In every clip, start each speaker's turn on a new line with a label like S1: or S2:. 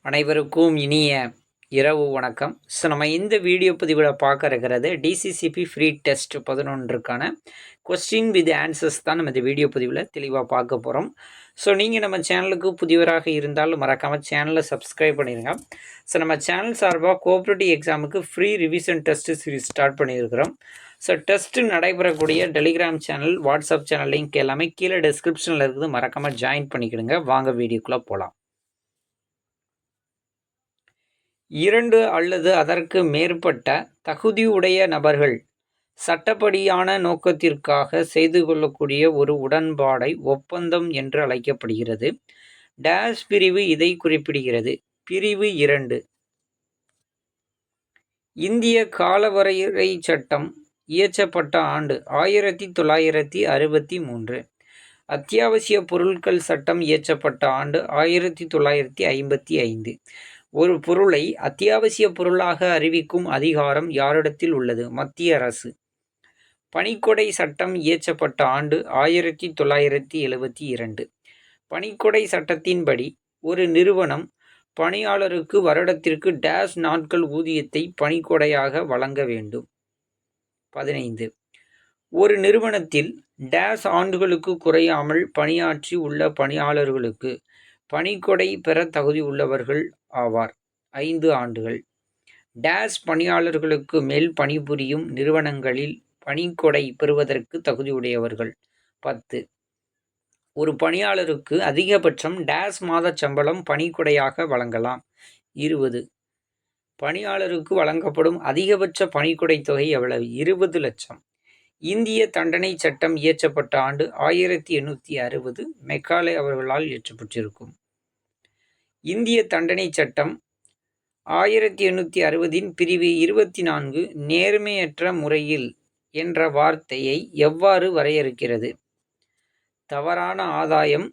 S1: அனைவருக்கும் இனிய இரவு வணக்கம். ஸோ நம்ம இந்த வீடியோ பதிவில் பார்க்க இருக்கிறது டிசிசிபி ஃப்ரீ டெஸ்ட் 11க்கான கொஸ்டின் வித் ஆன்சர்ஸ் தான் நம்ம இந்த வீடியோ பதிவில் தெளிவாக பார்க்க போகிறோம். ஸோ நீங்கள் நம்ம சேனலுக்கு புதியவராக இருந்தால் மறக்காமல் சேனலை சப்ஸ்கிரைப் பண்ணிடுங்க. ஸோ நம்ம சேனல் சார்பாக கோஆப்ரேட்டிவ் எக்ஸாமுக்கு free revision test series start பண்ணியிருக்கிறோம். ஸோ டெஸ்ட்டு நடைபெறக்கூடிய Telegram channel, WhatsApp channel link எல்லாமே கீழே டிஸ்கிரிப்ஷனில் இருக்குது. மறக்காமல் ஜாயின் பண்ணிக்கிடுங்க. வாங்க வீடியோக்குள்ளே போகலாம். 2 அல்லது அதற்கு மேற்பட்ட தகுதியுடைய நபர்கள் சட்டப்படியான நோக்கத்திற்காக செய்து கொள்ளக்கூடிய ஒரு உடன்பாடை ஒப்பந்தம் என்று அழைக்கப்படுகிறது. டேஷ் பிரிவு இதை குறிப்பிடுகிறது. பிரிவு 2. இந்திய காலவரையறை சட்டம் இயற்றப்பட்ட ஆண்டு 1963. அத்தியாவசிய பொருட்கள் சட்டம் இயற்றப்பட்ட ஆண்டு 1955. ஒரு பொருளை அத்தியாவசிய பொருளாக அறிவிக்கும் அதிகாரம் யாரிடத்தில் உள்ளது? மத்திய அரசு. பணிக்கொடை சட்டம் இயற்றப்பட்ட ஆண்டு 1972. பணிக்கொடை சட்டத்தின்படி ஒரு நிறுவனம் பணியாளருக்கு வருடத்திற்கு டேஷ் நாட்கள் ஊதியத்தை பணிக்கொடையாக வழங்க வேண்டும். 15. ஒரு நிறுவனத்தில் டேஷ் ஆண்டுகளுக்கு குறையாமல் பணியாற்றி உள்ள பணியாளர்களுக்கு பணிக்கொடை பெற தகுதி உள்ளவர்கள் ஆவார். 5 ஆண்டுகள். டேஷ் பணியாளர்களுக்கு மேல் பணிபுரியும் நிறுவனங்களில் பணிக்கொடை பெறுவதற்கு தகுதியுடையவர்கள். 10. ஒரு பணியாளருக்கு அதிகபட்சம் டேஷ் மாத சம்பளம் பணிக்கொடையாக வழங்கலாம். 20. பணியாளருக்கு வழங்கப்படும் அதிகபட்ச பணிக்கொடை தொகை எவ்வளவு? 20 லட்சம். இந்திய தண்டனை சட்டம் இயற்றப்பட்ட ஆண்டு 1860. மெக்காலே அவர்களால் இயற்றப்பட்டிருக்கும். இந்திய தண்டனை சட்டம் 1860 பிரிவு 24 நேர்மையற்ற முறையில் என்ற வார்த்தையை எவ்வாறு வரையறுக்கிறது? தவறான ஆதாயம்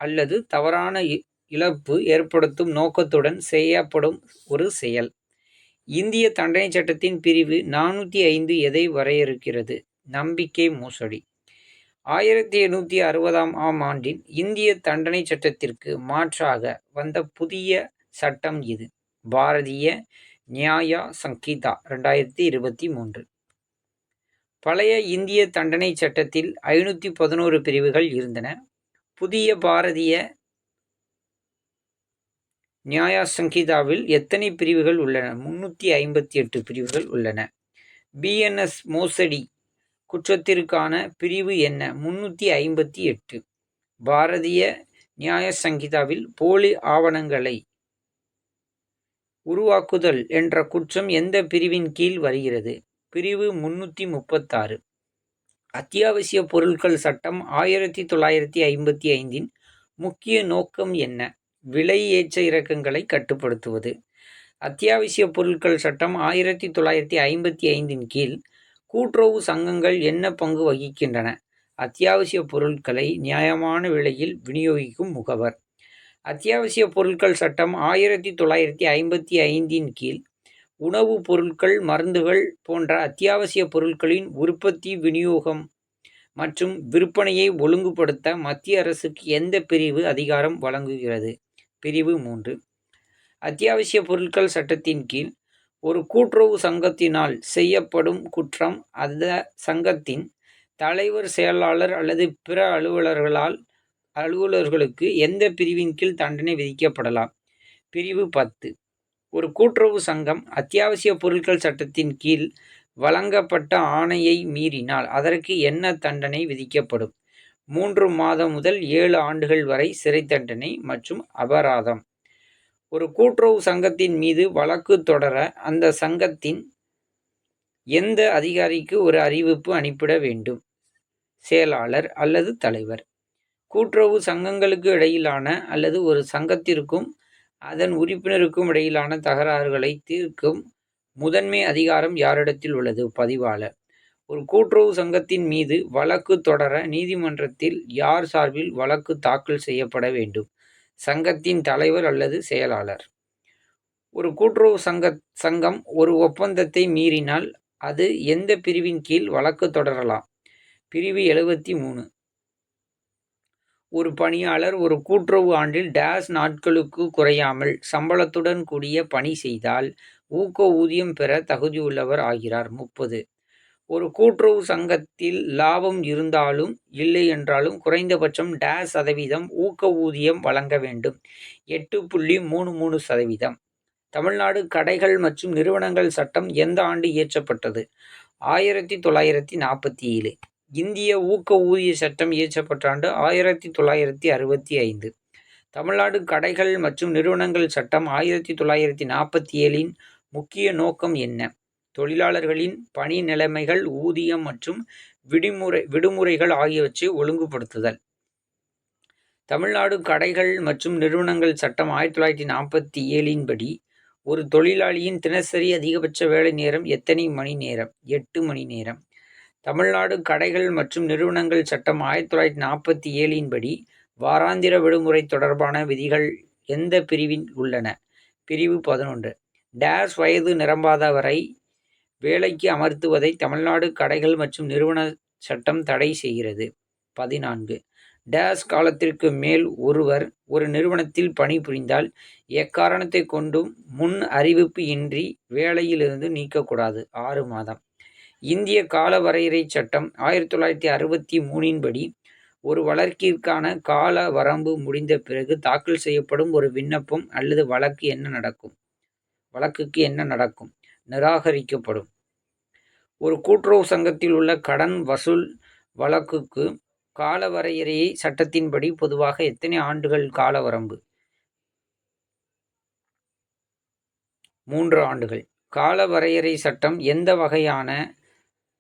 S1: அல்லது தவறான இழப்பு ஏற்படுத்தும் நோக்கத்துடன் செய்யப்படும் ஒரு செயல். இந்திய தண்டனை சட்டத்தின் பிரிவு 405 எதை வரையறுக்கிறது? நம்பிக்கை மோசடி. 1860ஆம் ஆண்டின் இந்திய தண்டனை சட்டத்திற்கு மாற்றாக வந்த புதிய சட்டம் இது. பாரதிய நியாய சங்கீதா 2023. பழைய இந்திய தண்டனை சட்டத்தில் 511 பிரிவுகள் இருந்தன. புதிய பாரதிய நியாய சங்கீதாவில் எத்தனை பிரிவுகள் உள்ளன? 358 பிரிவுகள் உள்ளன. பிஎன்எஸ் மோசடி குற்றத்திற்கான பிரிவு என்ன? 358. பாரதிய நியாய சங்கீதாவில் போலி ஆவணங்களை உருவாக்குதல் என்ற குற்றம் எந்த பிரிவின் கீழ் வருகிறது? பிரிவு 336. அத்தியாவசிய பொருட்கள் சட்டம் 1955 முக்கிய நோக்கம் என்ன? விலை ஏற்ற இறக்கங்களை கட்டுப்படுத்துவது. அத்தியாவசிய பொருட்கள் சட்டம் 1955 கீழ் கூட்டுறவு சங்கங்கள் என்ன பங்கு வகிக்கின்றன? அத்தியாவசிய பொருட்களை நியாயமான விலையில் விநியோகிக்கும் முகவர். அத்தியாவசிய பொருட்கள் சட்டம் 1955 கீழ் உணவுப் பொருட்கள், மருந்துகள் போன்ற அத்தியாவசிய பொருட்களின் உற்பத்தி, விநியோகம் மற்றும் விற்பனையை ஒழுங்குபடுத்த மத்திய அரசுக்கு எந்த பிரிவு அதிகாரம் வழங்குகிறது? பிரிவு 3. அத்தியாவசிய பொருட்கள் சட்டத்தின் கீழ் ஒரு கூட்டுறவு சங்கத்தினால் செய்யப்படும் குற்றம் அந்த சங்கத்தின் தலைவர், செயலாளர் அல்லது பிற அலுவலர்களுக்கு எந்த பிரிவின் கீழ் தண்டனை விதிக்கப்படலாம்? பிரிவு 10. ஒரு கூட்டுறவு சங்கம் அத்தியாவசிய பொருட்கள் சட்டத்தின் கீழ் வழங்கப்பட்ட ஆணையை மீறினால் அதற்கு என்ன தண்டனை விதிக்கப்படும்? 3 மாதம் முதல் 7 ஆண்டுகள் வரை சிறை தண்டனை மற்றும் அபராதம். ஒரு கூட்டுறவு சங்கத்தின் மீது வழக்கு தொடர அந்த சங்கத்தின் எந்த அதிகாரிக்கு ஒரு அறிவிப்பு அனுப்பிட வேண்டும்? செயலாளர் அல்லது தலைவர். கூட்டுறவு சங்கங்களுக்கு இடையிலான அல்லது ஒரு சங்கத்திற்கும் அதன் உறுப்பினருக்கும் இடையிலான தகராறுகளை தீர்க்கும் முதன்மை அதிகாரம் யாரிடத்தில் உள்ளது? பதிவாளர். ஒரு கூட்டுறவு சங்கத்தின் மீது வழக்கு தொடர நீதிமன்றத்தில் யார் சார்பில் வழக்கு தாக்கல் செய்யப்பட வேண்டும்? சங்கத்தின் தலைவர் அல்லது செயலாளர். ஒரு கூட்டுறவு சங்கம் ஒரு ஒப்பந்தத்தை மீறினால் அது எந்த பிரிவின் கீழ் வழக்கு தொடரலாம்? பிரிவு 73. ஒரு பணியாளர் ஒரு கூட்டுறவு ஆண்டில் டேஸ் நாட்களுக்கு குறையாமல் சம்பளத்துடன் கூடிய பணி செய்தால் ஊக்க ஊதியம் பெற தகுதியுள்ளவர் ஆகிறார். 30. ஒரு கூட்டுறவு சங்கத்தில் லாபம் இருந்தாலும் இல்லை என்றாலும் குறைந்தபட்சம் டேஸ் சதவீதம் ஊக்க ஊதியம் வழங்க வேண்டும். 8.33%. தமிழ்நாடு கடைகள் மற்றும் நிறுவனங்கள் சட்டம் எந்த ஆண்டு இயற்றப்பட்டது? 1947. இந்திய ஊக்க ஊதிய சட்டம் இயற்றப்பட்ட ஆண்டு 1965. தமிழ்நாடு கடைகள் மற்றும் நிறுவனங்கள் சட்டம் 1947 முக்கிய நோக்கம் என்ன? தொழிலாளர்களின் பணி நிலைமைகள், ஊதியம் மற்றும் விடுமுறைகள் ஆகியவற்றை ஒழுங்குபடுத்துதல். தமிழ்நாடு கடைகள் மற்றும் நிறுவனங்கள் சட்டம் 1947 படி ஒரு தொழிலாளியின் தினசரி அதிகபட்ச வேலை நேரம் எத்தனை மணி நேரம்? 8 மணி நேரம். தமிழ்நாடு கடைகள் மற்றும் நிறுவனங்கள் சட்டம் 1947 படி வாராந்திர விடுமுறை தொடர்பான விதிகள் எந்த பிரிவில் உள்ளன? பிரிவு 11. டேஸ் வயது நிரம்பாதவரை வேலைக்கு அமர்த்துவதை தமிழ்நாடு கடைகள் மற்றும் நிறுவன சட்டம் தடை செய்கிறது. 14. டேஸ் காலத்திற்கு மேல் ஒருவர் ஒரு நிறுவனத்தில் பணிபுரிந்தால் எக்காரணத்தை கொண்டும் முன் அறிவிப்பு இன்றி வேலையிலிருந்து நீக்கக்கூடாது. 6 மாதம். இந்திய கால வரையறை சட்டம் 1963 படி ஒரு வழக்கிற்கான கால வரம்பு முடிந்த பிறகு தாக்கல் செய்யப்படும் ஒரு விண்ணப்பம் அல்லது வழக்குக்கு என்ன நடக்கும்? நிராகரிக்கப்படும். ஒரு கூட்டுறவு சங்கத்தில் உள்ள கடன் வசூல் வழக்குக்கு கால வரையறை சட்டத்தின்படி பொதுவாக எத்தனை ஆண்டுகள் கால வரம்பு? 3 ஆண்டுகள். கால வரையறை சட்டம் எந்த வகையான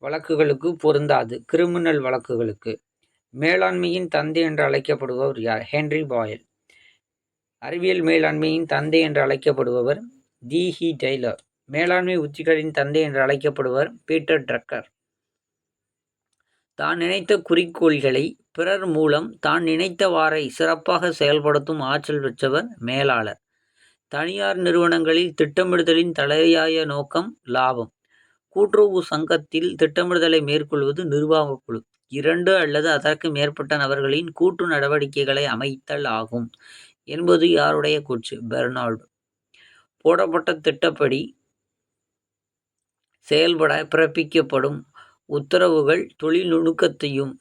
S1: வழக்குகளுக்கு பொருந்தாது? கிரிமினல் வழக்குகளுக்கு. மேலாண்மையின் தந்தை என்று அழைக்கப்படுபவர் யார்? ஹென்றி பாயல். அறிவியல் மேலாண்மையின் தந்தை என்று அழைக்கப்படுபவர் டி.ஹி. டெய்லர். மேலாண்மை உத்திகளின் தந்தை என்று அழைக்கப்படுவர் பீட்டர் ட்ரக்கர். தான் நினைத்த குறிக்கோள்களை பிறர் மூலம் தான் நினைத்தவாறை சிறப்பாக செயல்படுத்தும் ஆற்றல் பெற்றவர் மேலாளர். தனியார் நிறுவனங்களில் திட்டமிடுதலின் தலையாய நோக்கம் லாபம். கூட்டுறவு சங்கத்தில் திட்டமிடுதலை மேற்கொள்வது நிர்வாக குழு. 2 அல்லது அதற்கு மேற்பட்ட நபர்களின் கூட்டு நடவடிக்கைகளை அமைத்தல் ஆகும் என்பது யாருடைய கூற்று? பெர்னால்டு. போடப்பட்ட திட்டப்படி செயல்பட பிறப்பிக்கப்படும் உத்தரவுகள் தொழில் நுணுக்கத்தையும்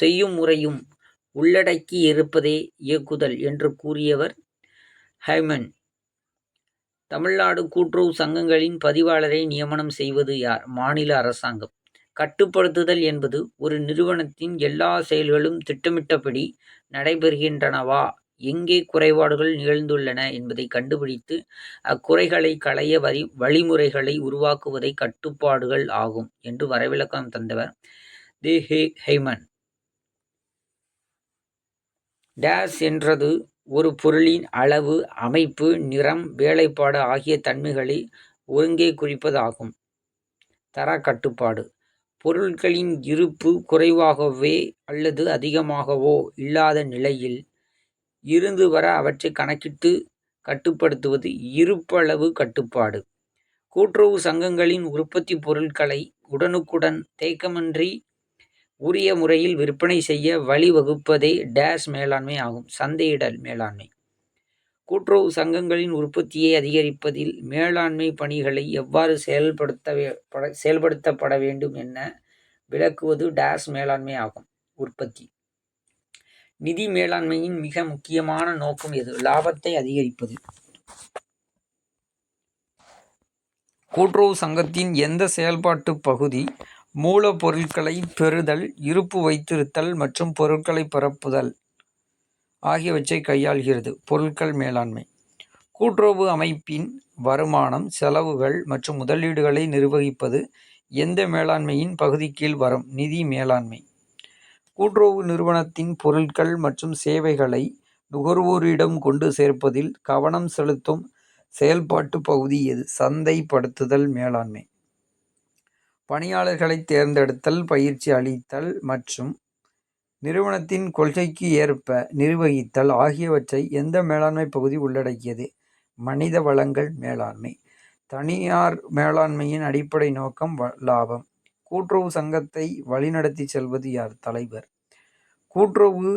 S1: செய்யும் முறையும் உள்ளடக்கி இருப்பதே இயக்குதல் என்று கூறியவர் ஹைமன். தமிழ்நாடு கூட்டுறவு சங்கங்களின் பதிவாளரை நியமனம் செய்வது யார்? மாநில அரசாங்கம். கட்டுப்படுத்துதல் என்பது ஒரு நிறுவனத்தின் எல்லா செயல்களும் திட்டமிட்டபடி நடைபெறுகின்றனவா, எங்கே குறைபாடுகள் நிகழ்ந்துள்ளன என்பதை கண்டுபிடித்து அக்குறைகளை களைய வழிமுறைகளை உருவாக்குவதை கட்டுப்பாடுகள் ஆகும் என்று வரைவிலக்கணம் தந்தவர் தி ஹெய்மன். டேஸ் என்றது ஒரு பொருளின் அளவு, அமைப்பு, நிறம், வேலைப்பாடு ஆகிய தன்மைகளை ஒருங்கே குறிப்பதாகும். தர கட்டுப்பாடு. பொருட்களின் இருப்பு குறைவாகவோ அல்லது அதிகமாகவோ இல்லாத நிலையில் இருந்து வர அவற்றை கணக்கிட்டு கட்டுப்படுத்துவது இருப்பளவு கட்டுப்பாடு. கூட்டுறவு சங்கங்களின் உற்பத்தி பொருட்களை உடனுக்குடன் தேக்கமின்றி உரிய முறையில் விற்பனை செய்ய வழிவகுப்பதே டேஸ் மேலாண்மை ஆகும். சந்தையிடல் மேலாண்மை. கூட்டுறவு சங்கங்களின் உற்பத்தியை அதிகரிப்பதில் மேலாண்மை பணிகளை எவ்வாறு செயல்படுத்தப்பட வேண்டும் என விளக்குவது டேஸ் மேலாண்மை ஆகும். உற்பத்தி. நிதி மேலாண்மையின் மிக முக்கியமான நோக்கம் எது? லாபத்தை அதிகரிப்பது. கூட்டுறவு சங்கத்தின் எந்த செயல்பாட்டு பகுதி மூலப்பொருட்களை பெறுதல், இருப்பு வைத்திருத்தல் மற்றும் பொருட்களை பரப்புதல் ஆகியவற்றை கையாள்கிறது? பொருட்கள் மேலாண்மை. கூட்டுறவு அமைப்பின் வருமானம், செலவுகள் மற்றும் முதலீடுகளை நிர்வகிப்பது எந்த மேலாண்மையின் பகுதி கீழ் வரும்? நிதி மேலாண்மை. கூட்டுறவு நிறுவனத்தின் பொருட்கள் மற்றும் சேவைகளை நுகர்வோரிடம் கொண்டு சேர்ப்பதில் கவனம் செலுத்தும் செயல்பாட்டு பகுதி எது? சந்தைப்படுத்துதல் மேலாண்மை. பணியாளர்களை தேர்ந்தெடுத்தல், பயிற்சி அளித்தல் மற்றும் நிறுவனத்தின் கொள்கைக்கு ஏற்ப நிர்வகித்தல் ஆகியவற்றை எந்த மேலாண்மை பகுதி உள்ளடக்கியது? மனித வளங்கள் மேலாண்மை. தனியார் மேலாண்மையின் அடிப்படை நோக்கம் லாபம். கூட்டுறவு சங்கத்தை வழிநடத்தி செல்வது யார்? தலைவர். கூட்டுறவு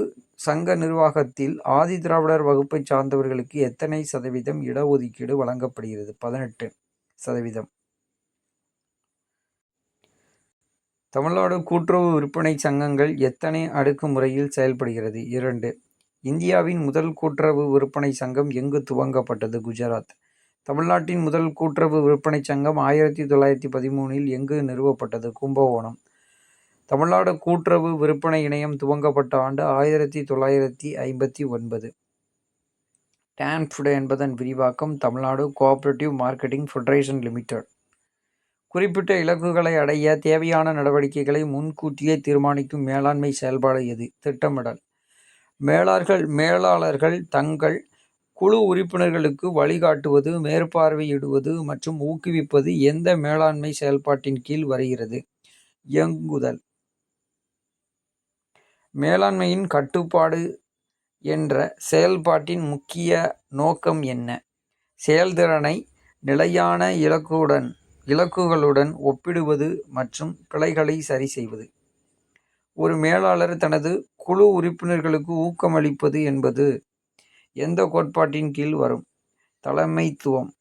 S1: சங்க நிர்வாகத்தில் ஆதிதிராவிடர் வகுப்பை சார்ந்தவர்களுக்கு எத்தனை சதவீதம் இடஒதுக்கீடு வழங்கப்படுகிறது? 18%. தமிழ்நாடு கூட்டுறவு விற்பனை சங்கங்கள் எத்தனை அடுக்கு முறையில் செயல்படுகிறது? 2. இந்தியாவின் முதல் கூட்டுறவு விற்பனை சங்கம் எங்கு துவங்கப்பட்டது? குஜராத். தமிழ்நாட்டின் முதல் கூட்டுறவு விற்பனை சங்கம் 1913 எங்கு நிறுவப்பட்டது? கும்பகோணம். தமிழ்நாடு கூட்டுறவு விற்பனை இணையம் துவங்கப்பட்ட ஆண்டு 1959. டான்ஃபுட் என்பதன் விரிவாக்கம் Tamil Nadu cooperative marketing federation limited. குறிப்பிட்ட இலக்குகளை அடைய தேவையான நடவடிக்கைகளை முன்கூட்டியே தீர்மானிக்கும் மேலாண்மை செயல்பாடு எது? திட்டமிடல். மேலாளர்கள் தங்கள் குழு உறுப்பினர்களுக்கு வழிகாட்டுவது, மேற்பார்வையிடுவது மற்றும் ஊக்குவிப்பது எந்த மேலாண்மை செயல்பாட்டின் கீழ் வருகிறது? இயங்குதல். மேலாண்மையின் கட்டுப்பாடு என்ற செயல்பாட்டின் முக்கிய நோக்கம் என்ன? செயல்திறனை நிலையான இலக்குகளுடன் ஒப்பிடுவது மற்றும் பிழைகளை சரி செய்வது. ஒரு மேலாளர் தனது குழு உறுப்பினர்களுக்கு ஊக்கமளிப்பது என்பது எந்த கோட்பாட்டின் கீழ் வரும்? தலைமைத்துவம்.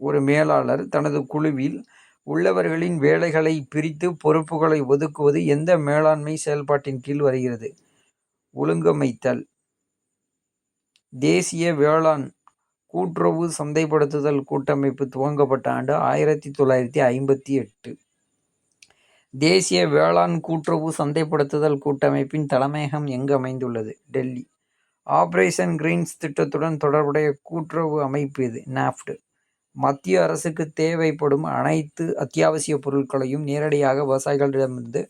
S1: ஒரு மேலாளர் தனது குழுவில் உள்ளவர்களின் வேலைகளை பிரித்து பொறுப்புகளை ஒதுக்குவது எந்த மேலாண்மை செயல்பாட்டின் கீழ் வருகிறது? ஒழுங்கமைத்தல். தேசிய வேளாண் கூட்டுறவு சந்தைப்படுத்துதல் கூட்டமைப்பு துவங்கப்பட்ட ஆண்டு 1958. தேசிய வேளாண் கூட்டுறவு சந்தைப்படுத்துதல் கூட்டமைப்பின் தலைமையகம் எங்கு அமைந்துள்ளது? டெல்லி. ஆபரேஷன் கிரீன்ஸ் திட்டத்துடன் தொடர்புடைய கூட்டுறவு அமைப்பு எது? நாஃப்ட். மத்திய அரசுக்கு தேவைப்படும் அனைத்து அத்தியாவசிய பொருட்களையும் நேரடியாக விவசாயிகளிடமிருந்து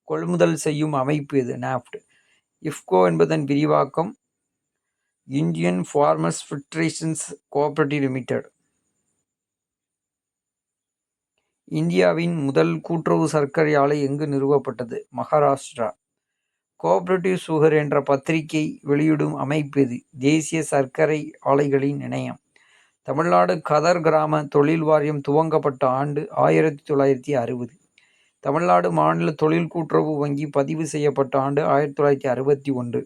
S1: கொள்முதல் செய்யும் அமைப்பு எது? நாஃப்ட். இஃப்கோ என்பதன் விரிவாக்கம் Indian farmers federations cooperative limited. இந்தியாவின் முதல் கூட்டுறவு சர்க்கரை ஆலை எங்கு நிறுவப்பட்டது? மகாராஷ்டிரா. கோஆபரேட்டிவ் சுகர் என்ற பத்திரிகை வெளியிடும் அமைப்பு எது? தேசிய சர்க்கரை ஆலைகளின் இணையம். தமிழ்நாடு கதர் கிராம தொழில் வாரியம் துவங்கப்பட்ட ஆண்டு 1960. தமிழ்நாடு மாநில தொழில் கூட்டுறவு வங்கி பதிவு செய்யப்பட்ட ஆண்டு 1961.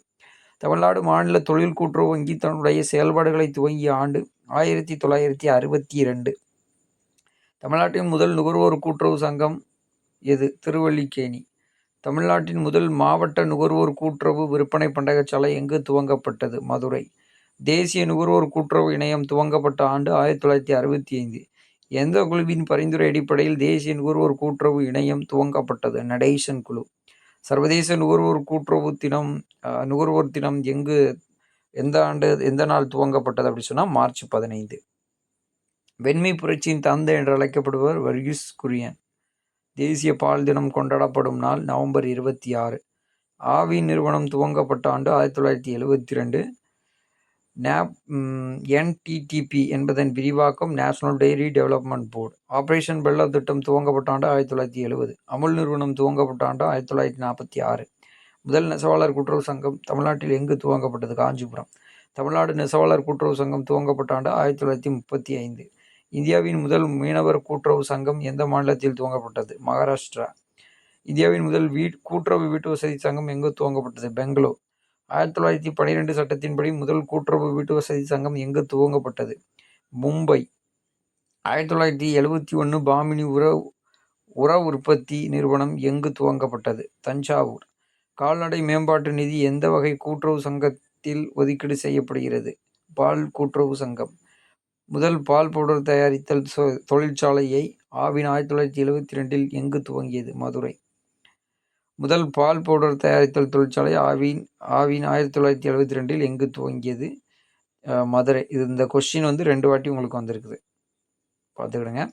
S1: தமிழ்நாடு மாநில தொழில் கூட்டுறவு வங்கி தன்னுடைய செயல்பாடுகளை துவங்கிய ஆண்டு 1962. தமிழ்நாட்டின் முதல் நுகர்வோர் கூட்டுறவு சங்கம் எது? திருவல்லிக்கேணி. தமிழ்நாட்டின் முதல் மாவட்ட நுகர்வோர் கூட்டுறவு விற்பனை பண்டகசாலை எங்கு துவங்கப்பட்டது? மதுரை. தேசிய நுகர்வோர் கூட்டுறவு இணையம் துவங்கப்பட்ட ஆண்டு 1965. எந்த குழுவின் பரிந்துரை அடிப்படையில் தேசிய நுகர்வோர் கூட்டுறவு இணையம் துவங்கப்பட்டது? நடேசன் குழு. சர்வதேச நுகர்வோர் தினம் எந்த நாள் துவங்கப்பட்டது அப்படி சொன்னால் மார்ச் 15. வெண்மை புரட்சியின் தந்தை என்று அழைக்கப்படுபவர் வர்கீஸ் குரியன். தேசிய பால் தினம் கொண்டாடப்படும் நாள் நவம்பர் 26. ஆவி நிறுவனம் துவங்கப்பட்ட ஆண்டு 1972. NTTP என்பதன் விரிவாக்கம் national dairy development board. Operation வெள்ள திட்டம் துவங்கப்பட்ட ஆண்டு 1970. அமுல் நிறுவனம் துவங்கப்பட்ட ஆண்டு 1946. முதல் நெசவாளர் கூட்டுறவு சங்கம் தமிழ்நாட்டில் எங்கு துவங்கப்பட்டது? காஞ்சிபுரம். தமிழ்நாடு நெசவாளர் கூட்டுறவு சங்கம் துவங்கப்பட்ட ஆண்டு 1935. இந்தியாவின் முதல் மீனவர் கூட்டுறவு சங்கம் எந்த மாநிலத்தில் துவங்கப்பட்டது? மகாராஷ்டிரா. இந்தியாவின் முதல் கூட்டுறவு வீட்டு வசதி சங்கம் எங்கு துவங்கப்பட்டது? பெங்களூர். 1912 சட்டத்தின்படி முதல் கூட்டுறவு வீட்டு வசதி சங்கம் எங்கு துவங்கப்பட்டது? மும்பை. 1971 பாமினி உர உற்பத்தி நிறுவனம் எங்கு துவங்கப்பட்டது? தஞ்சாவூர். கால்நடை மேம்பாட்டு நிதி எந்த வகை கூட்டுறவு சங்கத்தில் ஒதுக்கீடு செய்யப்படுகிறது? பால் கூட்டுறவு சங்கம். முதல் பால் பவுடர் தயாரித்தல் தொழிற்சாலையை ஆவின் 1972 எங்கு துவங்கியது? மதுரை. முதல் பால் பவுடர் தயாரித்தல் தொழிற்சாலை ஆவின் 1972 எங்கு துவங்கியது? மதுரை. இந்த கொஸ்டின் 2 வாட்டி உங்களுக்கு வந்திருக்குது, பார்த்துக்கிடுங்க.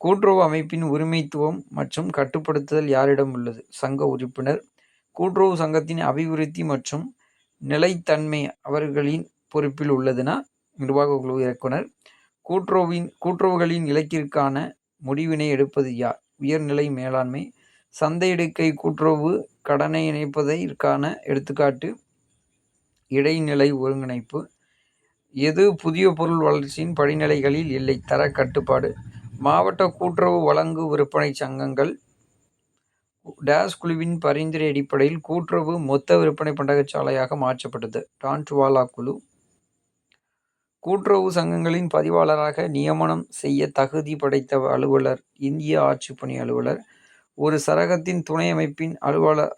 S1: கூட்டுறவு அமைப்பின் உரிமைத்துவம் மற்றும் கட்டுப்படுத்துதல் யாரிடம் உள்ளது? சங்க உறுப்பினர். கூட்டுறவு சங்கத்தின் அபிவிருத்தி மற்றும் நிலைத்தன்மை அவர்களின் பொறுப்பில் உள்ளதுன்னா நிர்வாக குழு இயக்குனர். கூட்டுறவுகளின் இலக்கிற்கான முடிவினை எடுப்பது யார்? உயர்நிலை மேலாண்மை. சந்தையிடுகை கூட்டுறவு கடனை இணைப்பதற்கான எடுத்துக்காட்டு இடைநிலை ஒருங்கிணைப்பு. எது புதிய பொருள் வளர்ச்சியின் படிநிலைகளில் இல்லை? தர கட்டுப்பாடு. மாவட்ட கூட்டுறவு வழங்கு விற்பனை சங்கங்கள் டேஸ் குழுவின் பரிந்துரை அடிப்படையில் கூட்டுறவு மொத்த விற்பனை பண்டகச்சாலையாக மாற்றப்பட்டது. டான்ட்வாலா குழு கூட்டுறவு சங்கங்களின் பதிவாளராக நியமனம் செய்ய தகுதி படைத்த அலுவலர் இந்திய ஆட்சிப்பணி அலுவலர். ஒரு சரகத்தின் துணை அமைப்பின்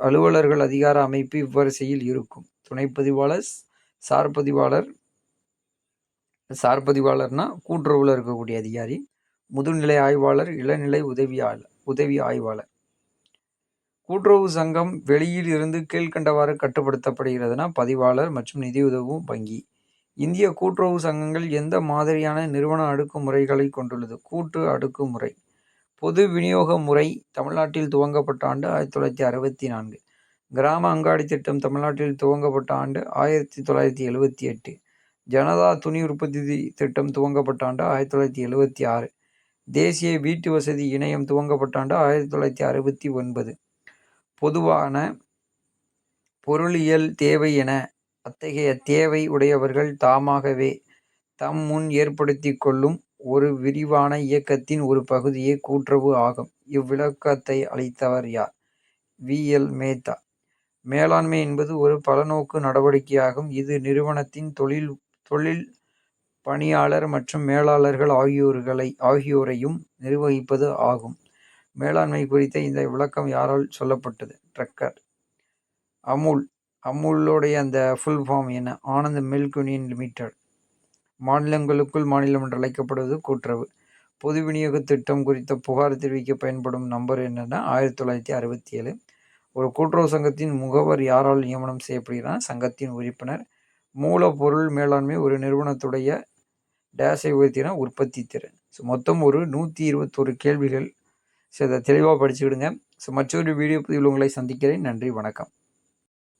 S1: அலுவலர்கள் அதிகார அமைப்பு இவ்வரிசையில் இருக்கும். துணைப்பதிவாளர், சார்பதிவாளர். சார்பதிவாளர்னா கூட்டுறவுல இருக்கக்கூடிய அதிகாரி. முதுநிலை ஆய்வாளர், இளநிலை உதவி ஆய்வாளர். கூட்டுறவு சங்கம் வெளியில் இருந்து கீழ்கண்டவாறு கட்டுப்படுத்தப்படுகிறதுனா பதிவாளர் மற்றும் நிதியுதவும் வங்கி. இந்திய கூட்டுறவு சங்கங்கள் எந்த மாதிரியான நிறுவன அடுக்குமுறைகளை கொண்டுள்ளது? கூட்டு அடுக்குமுறை. பொது விநியோக முறை தமிழ்நாட்டில் துவங்கப்பட்ட ஆண்டு 1964. கிராம அங்காடி திட்டம் தமிழ்நாட்டில் துவங்கப்பட்ட ஆண்டு 1978. ஜனதா துணி உற்பத்தி திட்டம் துவங்கப்பட்ட ஆண்டு 1976. தேசிய வீட்டு வசதி இணையம் துவங்கப்பட்ட ஆண்டு 1969. பொதுவான பொருளியல் தேவை என அத்தகைய தேவை உடையவர்கள் தாமாகவே தம் முன் ஏற்படுத்தி கொள்ளும் ஒரு விரிவான இயக்கத்தின் ஒரு பகுதியே கூட்டுறவு ஆகும். இவ்விளக்கத்தை அளித்தவர் யார்? வி.எல். மேத்தா. மேலாண்மை என்பது ஒரு பலநோக்கு நடவடிக்கையாகும். இது நிறுவனத்தின் தொழில் பணியாளர் மற்றும் மேலாளர்கள் ஆகியோரையும் நிர்வகிப்பது ஆகும். மேலாண்மை குறித்த இந்த விளக்கம் யாரால் சொல்லப்பட்டது? ட்ரக்கர். அமுலுடைய அந்த ஃபுல் ஃபார்ம் என்ன? Anand milk union limited. மாநிலங்களுக்குள் மாநிலம் என்று அழைக்கப்படுவது கூட்டுறவு. பொது விநியோக திட்டம் குறித்த புகார் தெரிவிக்க பயன்படும் நம்பர் என்னன்னா 1967. ஒரு கூட்டுறவு சங்கத்தின் முகவர் யாரால் நியமனம் செய்யப்படுகிறார்? சங்கத்தின் உறுப்பினர். மூலப்பொருள் மேலாண்மை ஒரு நிறுவனத்துடைய டேஸை உயர்த்தின உற்பத்தி திறன். மொத்தம் ஒரு 121 கேள்விகள். இதை தெளிவாக படிச்சுக்கிடுங்க. மற்றொரு வீடியோ பதிவில் உங்களை சந்திக்கிறேன். நன்றி, வணக்கம்.